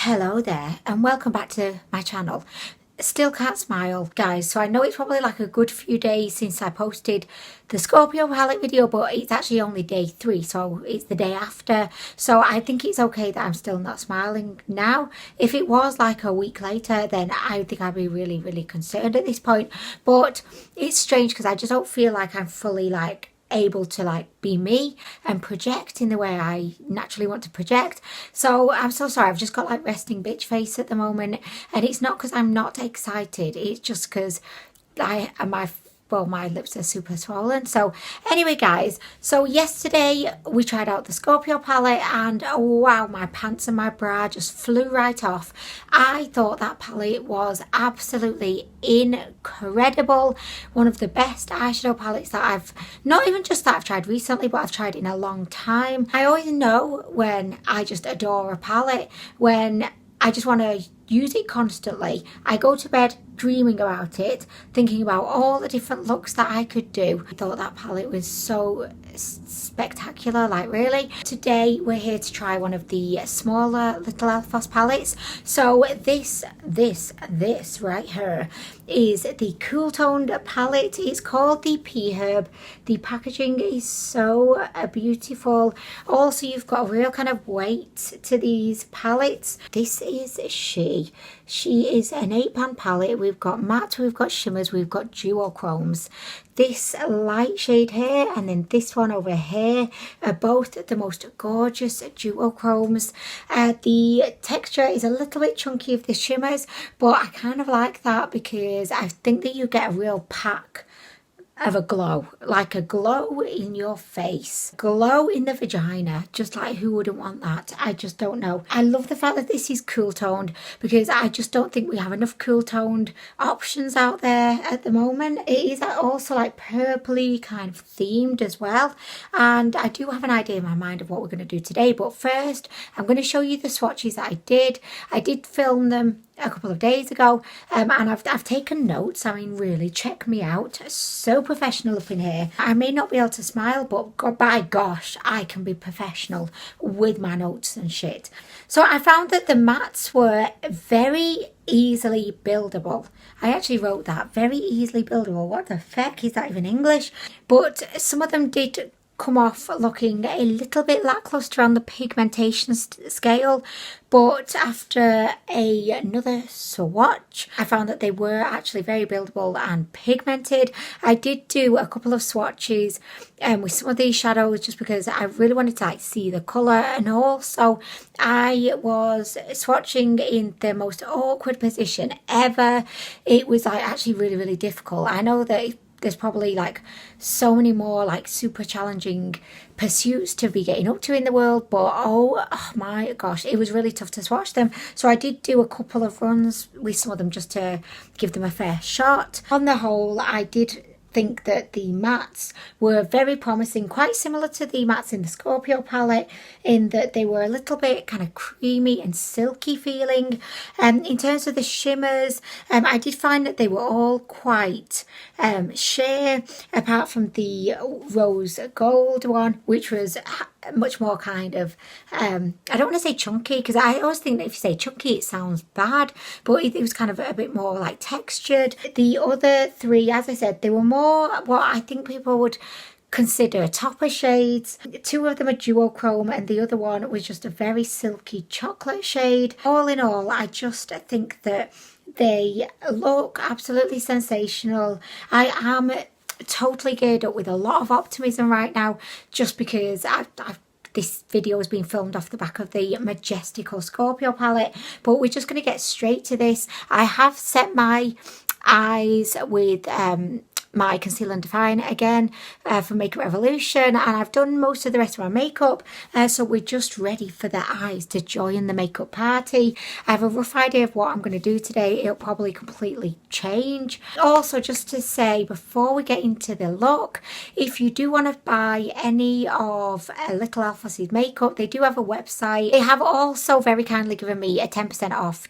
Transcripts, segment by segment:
Hello there and welcome back to my channel. Still can't smile, guys, so I know it's probably like a good few days since I posted the Scorpio palette video, but it's actually only day 3, so it's the day after, so I think it's okay that I'm still not smiling now. If it was like a week later, then I think I'd be really concerned at this point. But it's strange because I just don't feel like I'm fully like able to like be me and project in the way I naturally want to project. So I'm so sorry, I've just got like resting bitch face at the moment, and it's not because I'm not excited, it's just because my lips are super swollen. So anyway guys, so yesterday we tried out the Scorpio palette and oh wow, my pants and my bra just flew right off. I thought that palette was absolutely incredible. One of the best eyeshadow palettes that I've, not even just that I've tried recently, but I've tried in a long time. I always know when I just adore a palette, when I just want to use it constantly. I go to bed dreaming about it, thinking about all the different looks that I could do. I thought that palette was so spectacular, like really. Today we're here to try one of the smaller little ELFOS palettes. So this right here is the cool toned palette. It's called the P-HERB. The packaging is so beautiful. Also, you've got a real kind of weight to these palettes. This is she is an 8-pan palette. We've got matte, we've got shimmers, we've got duochromes. This light shade here and then this one over here are both the most gorgeous duochromes. The texture is a little bit chunky of the shimmers, but I kind of like that because I think that you get a real pack of a glow, like a glow in your face, glow in the vagina, just like who wouldn't want that? I just don't know. I love the fact that this is cool toned because I just don't think we have enough cool toned options out there at the moment. It is also like purpley kind of themed as well, and I do have an idea in my mind of what we're going to do today. But first I'm going to show you the swatches that I did film them a couple of days ago, and I've taken notes. I mean, really, check me out, so professional up in here. I may not be able to smile, but God, by gosh, I can be professional with my notes and shit. So I found that the mattes were very easily buildable. I actually wrote that, very easily buildable. What the feck is that even English? But some of them did come off looking a little bit lackluster on the pigmentation scale, but after another swatch I found that they were actually very buildable and pigmented. I did do a couple of swatches with some of these shadows just because I really wanted to like see the colour, and also I was swatching in the most awkward position ever. It was like actually really difficult. I know that there's probably like so many more like super challenging pursuits to be getting up to in the world, but oh my gosh, it was really tough to swatch them. So I did do a couple of runs with some of them just to give them a fair shot. On the whole, I did think that the mattes were very promising, quite similar to the mattes in the Scorpio palette, in that they were a little bit kind of creamy and silky feeling. In terms of the shimmers, I did find that they were all quite sheer, apart from the rose gold one, which was much more kind of I don't want to say chunky, because I always think that if you say chunky it sounds bad, but it was kind of a bit more like textured. The other 3, as I said, they were more what I think people would consider topper shades. 2 of them are duochrome and the other one was just a very silky chocolate shade. All in all, I just think that they look absolutely sensational. I am totally geared up with a lot of optimism right now, just because this video has been filmed off the back of the majestical Scorpio palette, but we're just going to get straight to this. I have set my eyes with my Conceal and Define again from Makeup Revolution, and I've done most of the rest of my makeup, so we're just ready for the eyes to join the makeup party. I have a rough idea of what I'm going to do today. It'll probably completely change. Also, just to say before we get into the look, if you do want to buy any of Little ELFOS's makeup, they do have a website. They have also very kindly given me a 10% off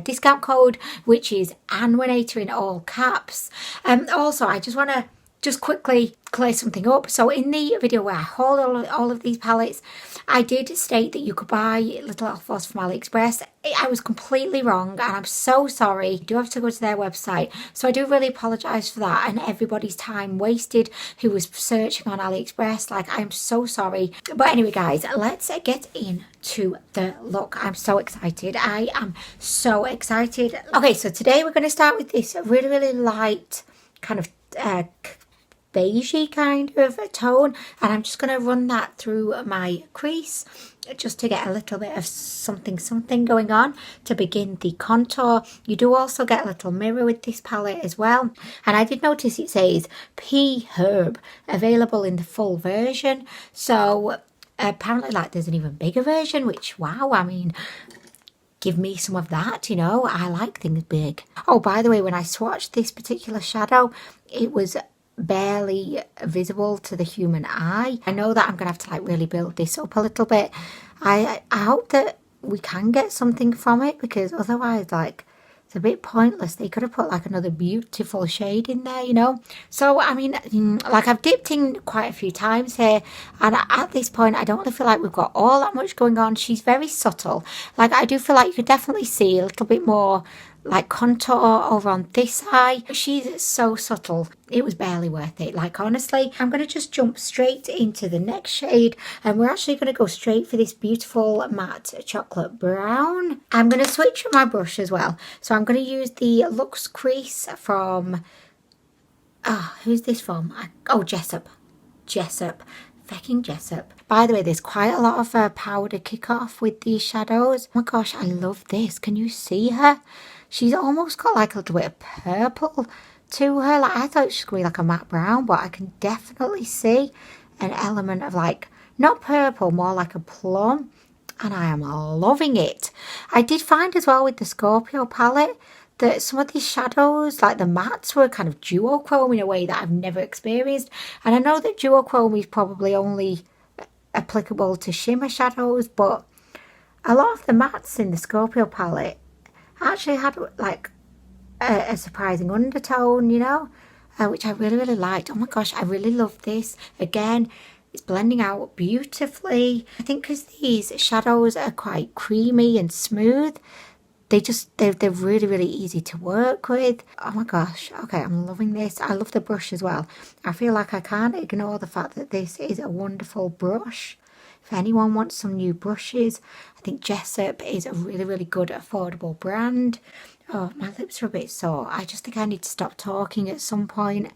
discount code, which is Anwen in all caps. Also, I just want to just quickly clear something up. So in the video where I hauled all of these palettes, I did state that you could buy little ELFOS from AliExpress. I was completely wrong, and I'm so sorry. You do have to go to their website. So I do really apologise for that and everybody's time wasted who was searching on AliExpress. Like, I'm so sorry. But anyway, guys, let's get into the look. I'm so excited. I am so excited. Okay, so today we're going to start with this really, really light kind of beigey kind of tone, and I'm just going to run that through my crease just to get a little bit of something going on to begin the contour. You do also get a little mirror with this palette as well, and I did notice it says P-HERB available in the full version, so apparently like there's an even bigger version, which, wow, I mean, give me some of that, you know. I like things big. Oh, by the way, when I swatched this particular shadow, it was barely visible to the human eye. I know that I'm gonna have to like really build this up a little bit. I hope that we can get something from it, because otherwise, like, it's a bit pointless. They could have put like another beautiful shade in there, you know. So I mean, like, I've dipped in quite a few times here, and at this point I don't really feel like we've got all that much going on. She's very subtle. Like, I do feel like you could definitely see a little bit more like contour over on this eye. She's so subtle, it was barely worth it. Like, honestly, I'm going to just jump straight into the next shade, and we're actually going to go straight for this beautiful matte chocolate brown. I'm going to switch my brush as well, so I'm going to use the Luxe crease from who's this from? Jessup. Fecking Jessup. By the way, there's quite a lot of powder kickoff with these shadows. Oh my gosh, I love this. Can you see her? She's almost got like a little bit of purple to her. Like, I thought she was going to be like a matte brown, but I can definitely see an element of like, not purple, more like a plum. And I am loving it. I did find as well with the Scorpio palette that some of these shadows, like the mattes, were kind of duochrome in a way that I've never experienced. And I know that duochrome is probably only applicable to shimmer shadows, but a lot of the mattes in the Scorpio palette actually had like a surprising undertone, you know, which I really, really liked. Oh my gosh, I really love this. Again, it's blending out beautifully. I think because these shadows are quite creamy and smooth, they're really, really easy to work with. Oh my gosh. Okay, I'm loving this. I love the brush as well. I feel like I can't ignore the fact that this is a wonderful brush. If anyone wants some new brushes, I think Jessup is a really, really good affordable brand. Oh, my lips are a bit sore. I just think I need to stop talking at some point.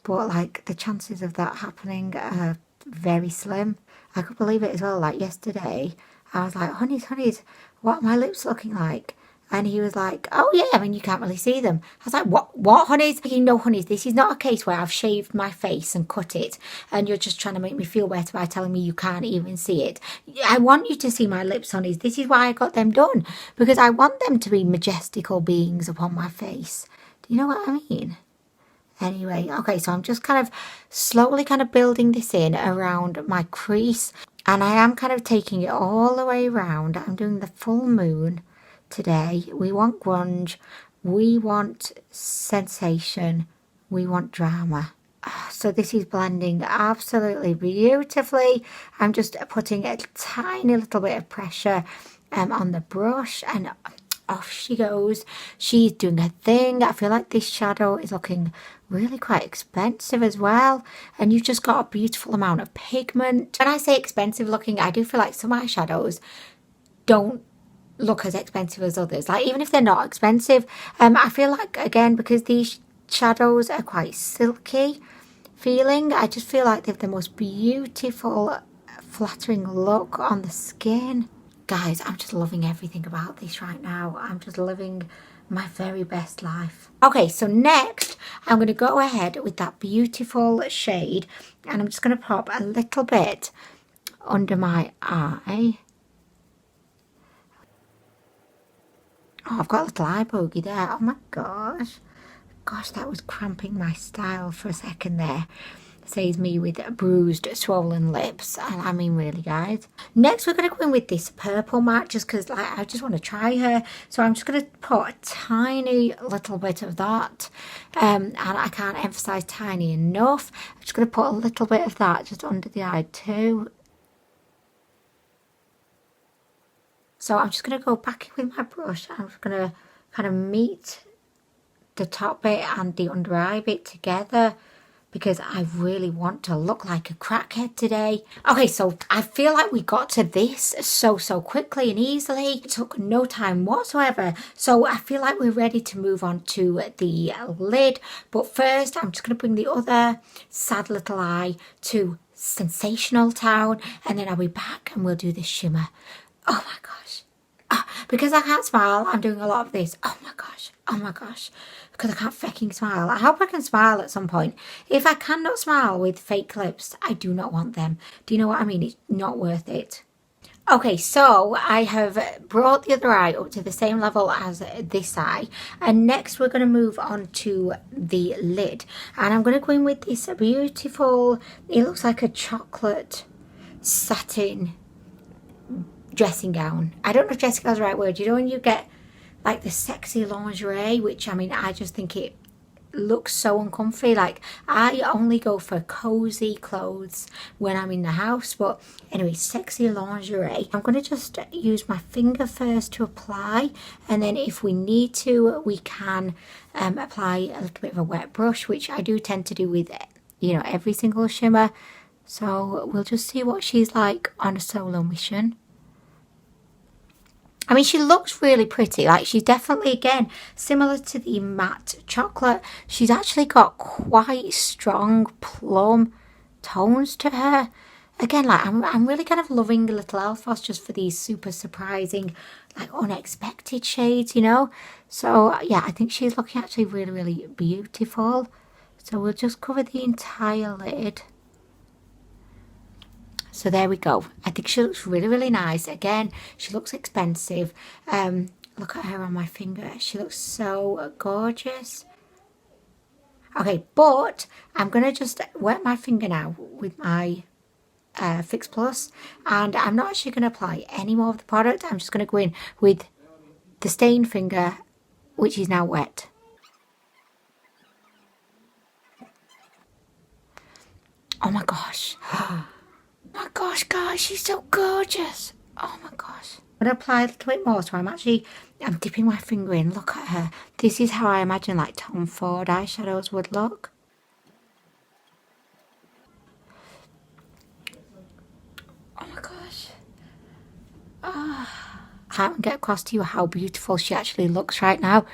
But like, the chances of that happening are very slim. I could believe it as well. Like, yesterday, I was like, honeys, what are my lips looking like? And he was like, oh yeah, I mean, you can't really see them. I was like, what, honeys? No, honeys, this is not a case where I've shaved my face and cut it, and you're just trying to make me feel better by telling me you can't even see it. I want you to see my lips, honeys. This is why I got them done, because I want them to be majestical beings upon my face. Do you know what I mean? Anyway, okay, so I'm just kind of slowly kind of building this in around my crease, and I am kind of taking it all the way around. I'm doing the full moon today. We want grunge, we want sensation, we want drama. So this is blending absolutely beautifully. I'm just putting a tiny little bit of pressure on the brush, and off she goes. She's doing her thing. I feel like this shadow is looking really quite expensive as well, and you've just got a beautiful amount of pigment. When I say expensive looking, I do feel like some eyeshadows don't look as expensive as others. Like, even if they're not expensive, I feel like, again, because these shadows are quite silky feeling, I just feel like they have the most beautiful, flattering look on the skin. Guys, I'm just loving everything about this right now. I'm just living my very best life. Okay, so next I'm going to go ahead with that beautiful shade, and I'm just going to pop a little bit under my eye. Oh, I've got a little eye bogey there. Oh my gosh. Gosh, that was cramping my style for a second there. says me with bruised, swollen lips. And I mean, really, guys. Next, we're going to go in with this purple matte just because like, I just want to try her. So I'm just going to put a tiny little bit of that. And I can't emphasize tiny enough. I'm just going to put a little bit of that just under the eye too. So I'm just going to go back in with my brush. I'm just going to kind of meet the top bit and the under eye bit together, because I really want to look like a crackhead today. Okay, so I feel like we got to this so quickly and easily. It took no time whatsoever. So I feel like we're ready to move on to the lid. But first, I'm just going to bring the other sad little eye to Sensational Town. And then I'll be back and we'll do this shimmer. Oh my gosh. Because I can't smile, I'm doing a lot of this. Oh my gosh. Oh my gosh. Because I can't fucking smile. I hope I can smile at some point. If I cannot smile with fake lips, I do not want them. Do you know what I mean? It's not worth it. Okay, so I have brought the other eye up to the same level as this eye. And next we're going to move on to the lid. And I'm going to go in with this beautiful, it looks like a chocolate satin dressing gown. I don't know if dressing gown is the right word. You know when you get like the sexy lingerie, which I mean, I just think it looks so uncomfy. Like I only go for cozy clothes when I'm in the house. But anyway, sexy lingerie. I'm going to just use my finger first to apply, and then if we need to, we can apply a little bit of a wet brush, which I do tend to do with, you know, every single shimmer. So we'll just see what she's like on a solo mission. I mean, she looks really pretty. Like, she's definitely, again, similar to the matte chocolate. She's actually got quite strong plum tones to her. Again, like, I'm really kind of loving the little ELFOS just for these super surprising, like, unexpected shades, you know? So, yeah, I think she's looking actually really beautiful. So we'll just cover the entire lid. So there we go. I think she looks really nice. Again, she looks expensive. Look at her on my finger. She looks so gorgeous. Okay, but I'm going to just wet my finger now with my Fix Plus. And I'm not actually going to apply any more of the product. I'm just going to go in with the stained finger, which is now wet. Oh my gosh. Oh my gosh, guys, she's so gorgeous. Oh my gosh. I'm going to apply a little bit more, so I'm dipping my finger in. Look at her. This is how I imagine like Tom Ford eyeshadows would look. Oh my gosh. I can't get across to you how beautiful she actually looks right now.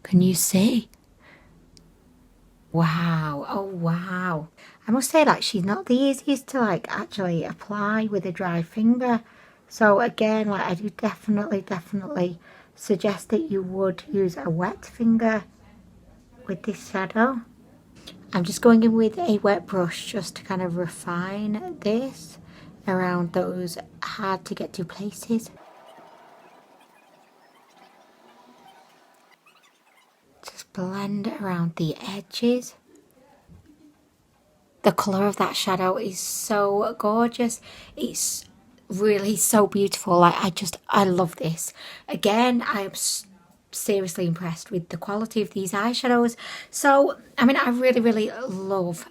Can you see? Wow. Oh wow. I must say, like, she's not the easiest to like actually apply with a dry finger. So again, like, I do definitely suggest that you would use a wet finger with this shadow. I'm just going in with a wet brush just to kind of refine this around those hard to get to places. Just blend around the edges. The colour of that shadow is so gorgeous. It's really so beautiful. Like, I love this. Again, I am seriously impressed with the quality of these eyeshadows. So, I mean, I really love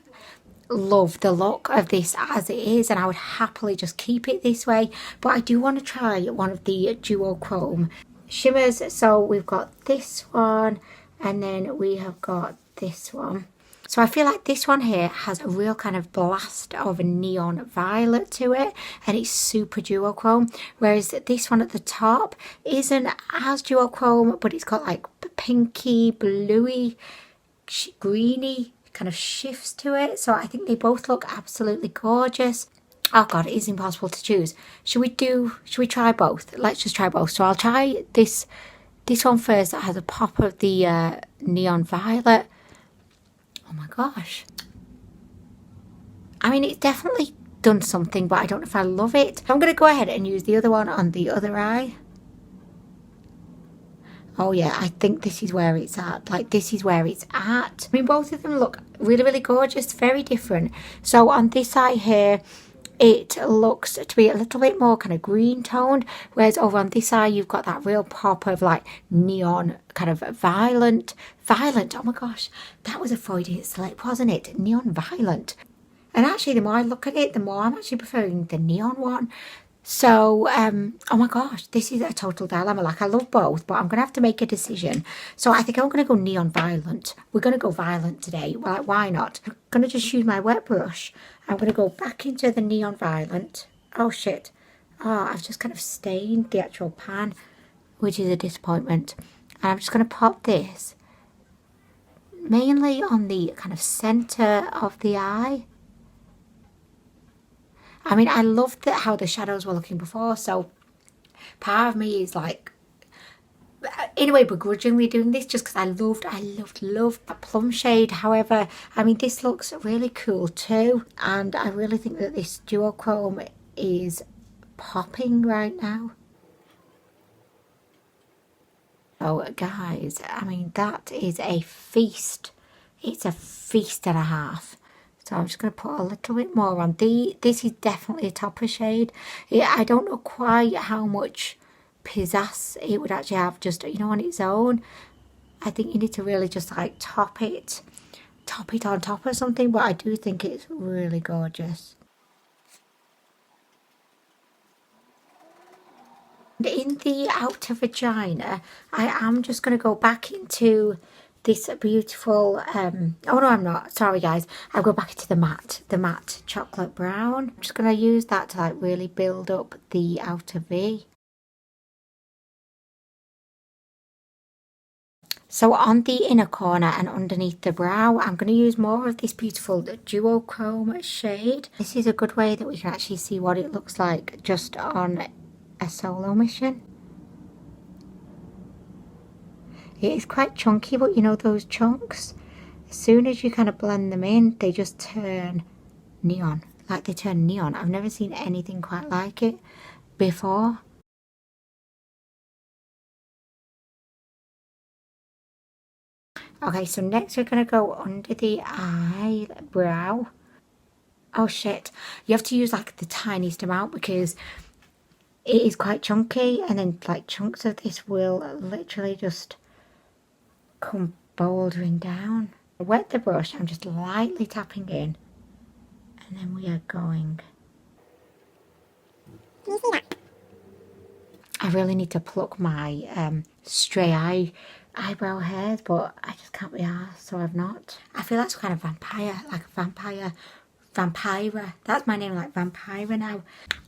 the look of this as it is, and I would happily just keep it this way. But I do want to try one of the duochrome shimmers. So we've got this one, and then we have got this one. So I feel like this one here has a real kind of blast of a neon violet to it, and it's super duochrome, whereas this one at the top isn't as duochrome, but it's got like pinky, bluey, greeny kind of shifts to it. So I think they both look absolutely gorgeous. Oh god, it is impossible to choose. Should we try both? Let's just try both. So I'll try this one first that has a pop of the neon violet. Oh my gosh. I mean, it's definitely done something, but I don't know if I love it. I'm going to go ahead and use the other one on the other eye. Oh yeah, I think this is where it's at. Like, this is where it's at. I mean, both of them look really, really gorgeous, very different. So on this side here, it looks to be a little bit more kind of green toned, whereas over on this side you've got that real pop of like neon, kind of violent. Oh my gosh, that was a Freudian slip, wasn't it? Neon violent. And actually, the more I look at it, the more I'm actually preferring the neon one. So, oh my gosh, this is a total dilemma. Like, I love both, but I'm going to have to make a decision. So I think I'm going to go neon violent. We're going to go violent today. Well, like, why not? I'm going to just use my wet brush. I'm going to go back into the neon violent. Oh, shit. Oh, I've just kind of stained the actual pan, which is a disappointment. And I'm just going to pop this mainly on the kind of centre of the eye. I mean, I loved how the shadows were looking before, so part of me is like, in a way, begrudgingly doing this just because I loved that plum shade. However, I mean, this looks really cool too, and I really think that this duochrome is popping right now. Oh, guys, I mean, that is a feast. It's a feast and a half. So I'm just going to put a little bit more on. This is definitely a topper shade. I don't know quite how much pizzazz it would actually have just, you know, on its own. I think you need to really just like top it on top or something. But I do think it's really gorgeous. In the outer vagina, I am just going to go back into this beautiful, oh no I'm not, sorry guys, I'll go back into the matte chocolate brown. I'm just going to use that to like really build up the outer V. So on the inner corner and underneath the brow, I'm going to use more of this beautiful duochrome shade. This is a good way that we can actually see what it looks like just on a solo mission. It is quite chunky, but you know those chunks, as soon as you kind of blend them in, they just turn neon. Like, they turn neon. I've never seen anything quite like it before. Okay, so next we're going to go under the eyebrow. Oh shit, you have to use like the tiniest amount because it is quite chunky, and then like chunks of this will literally just come bouldering down. I wet the brush, I'm just lightly tapping in, and then we are going. Can you see that? I really need to pluck my stray eyebrow hairs, but I just can't be arsed, so I've not. I feel that's kind of vampire, like a vampira. That's my name, like vampira now.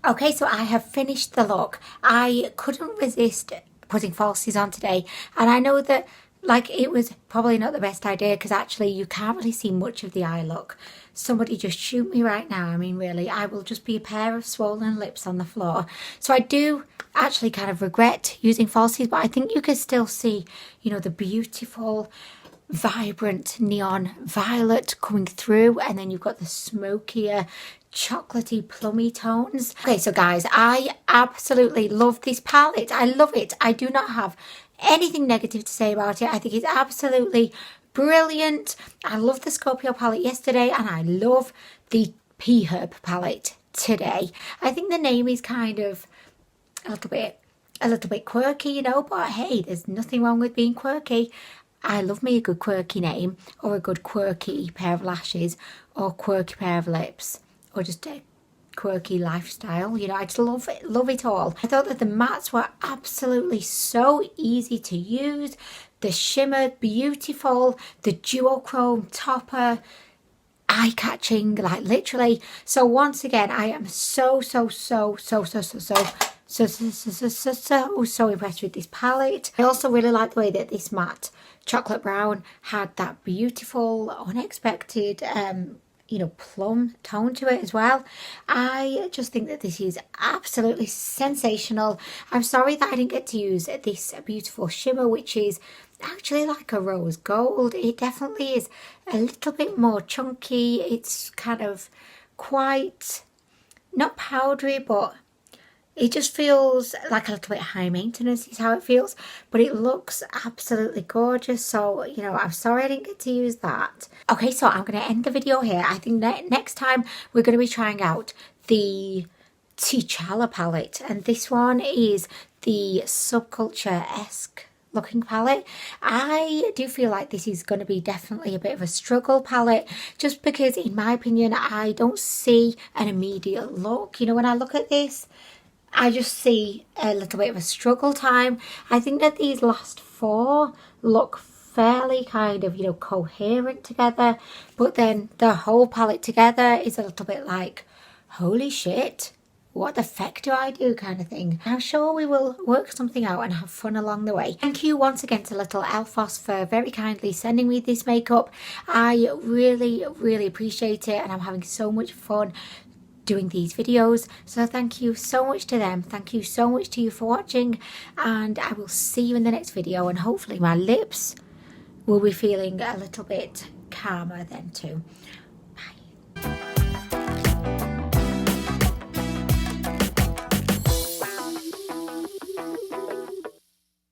Okay, so I have finished the look. I couldn't resist putting falsies on today, and I know that like it was probably not the best idea because actually you can't really see much of the eye look. Somebody just shoot me right now. I mean, really, I will just be a pair of swollen lips on the floor. So I do actually kind of regret using falsies, but I think you can still see, you know, the beautiful vibrant neon violet coming through, and then you've got the smokier chocolatey plummy tones. Okay, so guys, I absolutely love this palette. I love it. I do not have anything negative to say about it. I think it's absolutely brilliant. I love the Scorpio palette yesterday, and I love the P-HERB palette today. I think the name is kind of a little bit quirky, you know, but hey, there's nothing wrong with being quirky. I love me a good quirky name, or a good quirky pair of lashes, or quirky pair of lips, or just a quirky lifestyle. You know, I just love it all. I thought that the mattes were absolutely so easy to use. The shimmer, beautiful. The duochrome topper, eye-catching, like literally. So once again, I am so impressed with this palette. I also really like the way that this matte chocolate brown had that beautiful, unexpected, you know, plum tone to it as well. I just think that this is absolutely sensational. I'm sorry that I didn't get to use this beautiful shimmer, which is actually like a rose gold. It definitely is a little bit more chunky. It's kind of quite, not powdery, but It just feels like a little bit high maintenance is how it feels, but it looks absolutely gorgeous. So, you know, I'm sorry I didn't get to use that. Okay, so I'm going to end the video here. I think next time we're going to be trying out the T'Challa palette, and this one is the Subculture-esque looking palette. I do feel like this is going to be definitely a bit of a struggle palette, just because in my opinion I don't see an immediate look. You know, when I look at this, I just see a little bit of a struggle time. I think that these last four look fairly kind of, you know, coherent together, but then the whole palette together is a little bit like, holy shit, what the feck do I do kind of thing. I'm sure we will work something out and have fun along the way. Thank you once again to little ELFOS for very kindly sending me this makeup. I really, really appreciate it, and I'm having so much fun doing these videos, so thank you so much to them. Thank you so much to you for watching, and I will see you in the next video, and hopefully my lips will be feeling a little bit calmer then too.